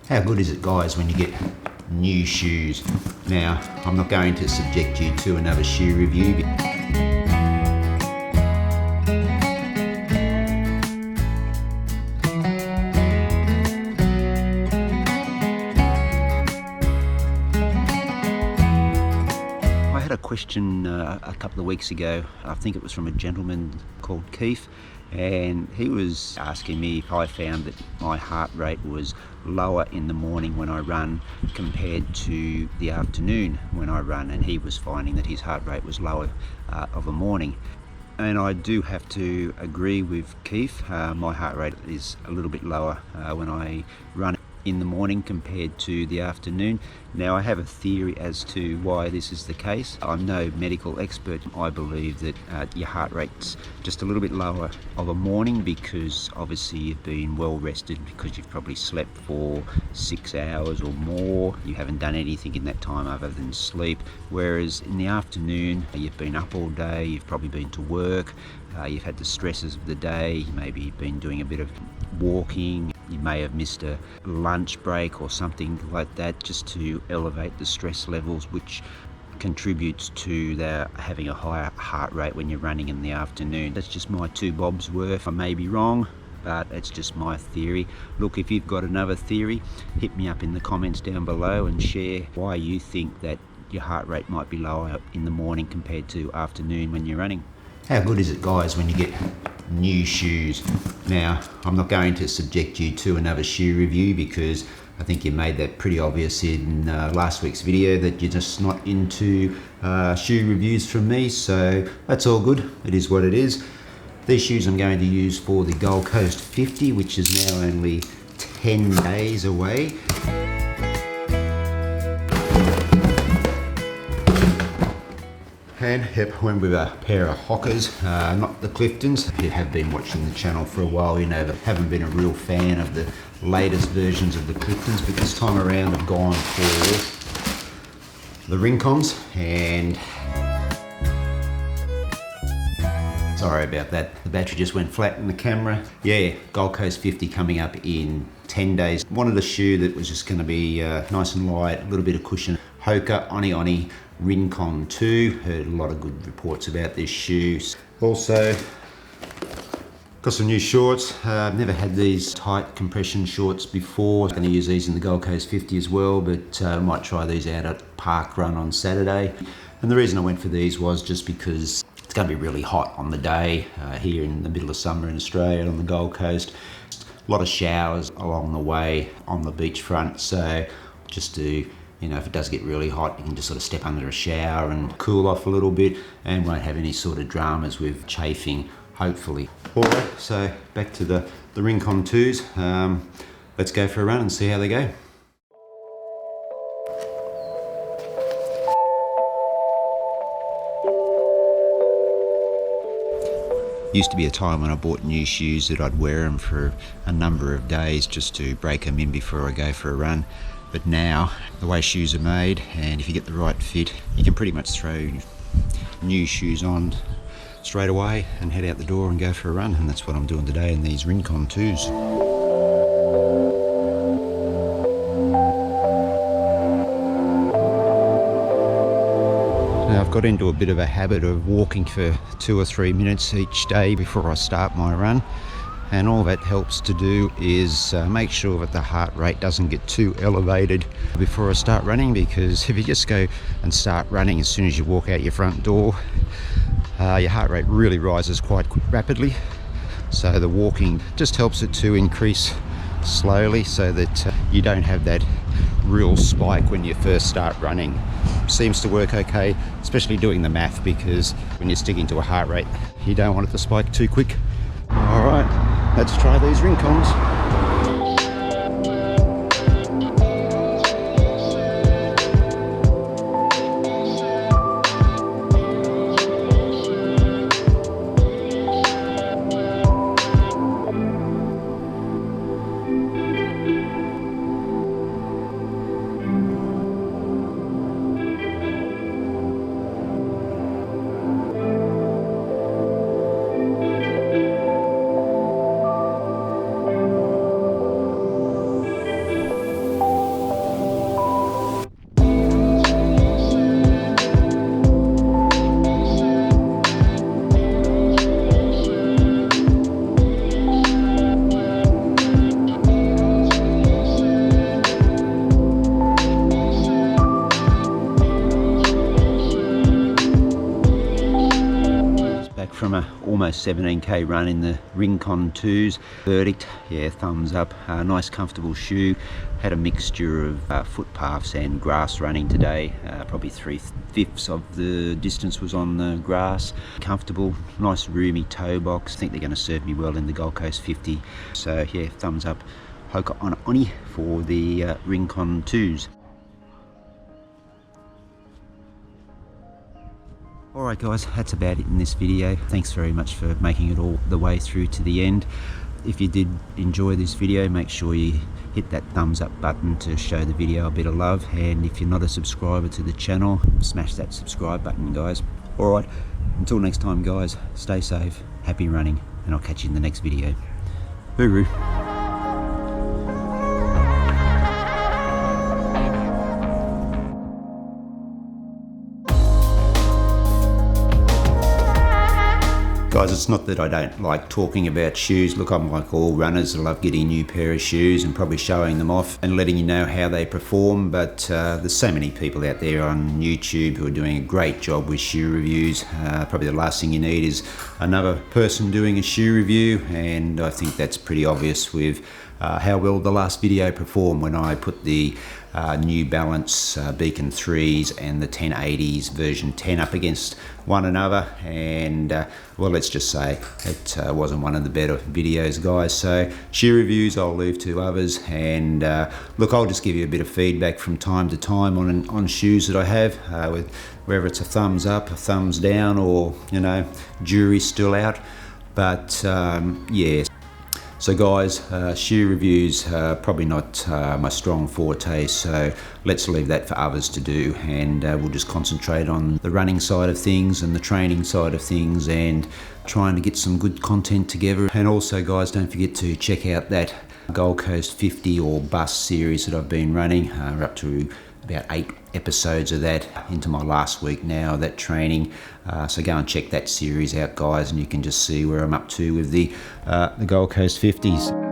How good is it, guys, when you get new shoes? Now, I'm not going to subject you to another shoe review. I had a question a couple of weeks ago. I think it was from a gentleman called Keith, and he was asking me if I found that my heart rate was lower in the morning when I run compared to the afternoon when I run, and he was finding that his heart rate was lower of a morning. And I do have to agree with Keith. My heart rate is a little bit lower when I run in the morning compared to the afternoon. Now, I have a theory as to why this is the case. I'm no medical expert. I believe that your heart rate's just a little bit lower of a morning because obviously you've been well rested, because you've probably slept for 6 hours or more. You haven't done anything in that time other than sleep. Whereas in the afternoon, you've been up all day, you've probably been to work, you've had the stresses of the day, maybe you've been doing a bit of walking, you may have missed a lunch break or something like that, just to elevate the stress levels, which contributes to having a higher heart rate when you're running in the afternoon. That's just my 2 bobs worth. I may be wrong, but it's just my theory. Look, if you've got another theory, hit me up in the comments down below and share why you think that your heart rate might be lower in the morning compared to afternoon when you're running. How good is it, guys, when you get new shoes? Now, I'm not going to subject you to another shoe review because I think you made that pretty obvious in last week's video that you're just not into shoe reviews from me, so that's all good. It is what it is. These shoes I'm going to use for the Gold Coast 50, which is now only 10 days away. And yep, went with a pair of Hokas, not the Cliftons. If you have been watching the channel for a while, you know that I haven't been a real fan of the latest versions of the Cliftons, but this time around I've gone for the Rincons, and sorry about that, the battery just went flat in the camera. Yeah, Gold Coast 50 coming up in 10 days. Wanted a shoe that was just going to be nice and light, a little bit of cushion. Hoka One Rincon 2, heard a lot of good reports about this shoe. Also got some new shorts. I've never had these tight compression shorts before. I'm going to use these in the Gold Coast 50 as well, but I might try these out at parkrun on Saturday. And the reason I went for these was just because it's going to be really hot on the day here in the middle of summer in Australia on the Gold Coast. A lot of showers along the way on the beachfront, so just to, you know, if it does get really hot, you can just sort of step under a shower and cool off a little bit and won't have any sort of dramas with chafing, hopefully. All right, so back to the Rincon 2s. Let's go for a run and see how they go. Used to be a time when I bought new shoes that I'd wear them for a number of days just to break them in before I go for a run. But now, the way shoes are made, and if you get the right fit, you can pretty much throw new shoes on straight away and head out the door and go for a run. And that's what I'm doing today in these Rincon 2s. Now, I've got into a bit of a habit of walking for 2 or 3 minutes each day before I start my run. And all that helps to do is make sure that the heart rate doesn't get too elevated before I start running, because if you just go and start running as soon as you walk out your front door, your heart rate really rises quite rapidly. So the walking just helps it to increase slowly so that you don't have that real spike when you first start running. Seems to work okay, especially doing the math, because when you're sticking to a heart rate, you don't want it to spike too quick. All right, let's try these Rincons. almost 17k run in the Rincon 2s. Verdict, yeah, thumbs up. Nice comfortable shoe. Had a mixture of footpaths and grass running today. Probably 3/5 of the distance was on the grass. Comfortable, nice roomy toe box. I think they're going to serve me well in the Gold Coast 50. So yeah, thumbs up. Hoka One One for the Rincon 2s. Alright guys, that's about it in this video. Thanks very much for making it all the way through to the end. If you did enjoy this video, make sure you hit that thumbs up button to show the video a bit of love. And if you're not a subscriber to the channel, smash that subscribe button, guys. Alright, until next time guys, stay safe, happy running, and I'll catch you in the next video. Hooroo. Guys, it's not that I don't like talking about shoes. Look, I'm like all runners. I love getting a new pair of shoes and probably showing them off and letting you know how they perform. But there's so many people out there on YouTube who are doing a great job with shoe reviews. Probably the last thing you need is another person doing a shoe review. And I think that's pretty obvious with how well the last video performed when I put the New Balance Beacon 3s and the 1080s version 10 up against one another, and well, let's just say it wasn't one of the better videos, guys. So shoe reviews I'll leave to others, and look, I'll just give you a bit of feedback from time to time on shoes that I have, with whether it's a thumbs up, a thumbs down, or you know, jury's still out. But yeah. So guys, shoe reviews probably not my strong forte, so let's leave that for others to do, and we'll just concentrate on the running side of things and the training side of things, and trying to get some good content together. And also guys, don't forget to check out that Gold Coast 50 or bus series that I've been running. We're up to about 8 episodes of that, into my last week now, that training. So go and check that series out guys, and you can just see where I'm up to with the Gold Coast 50s.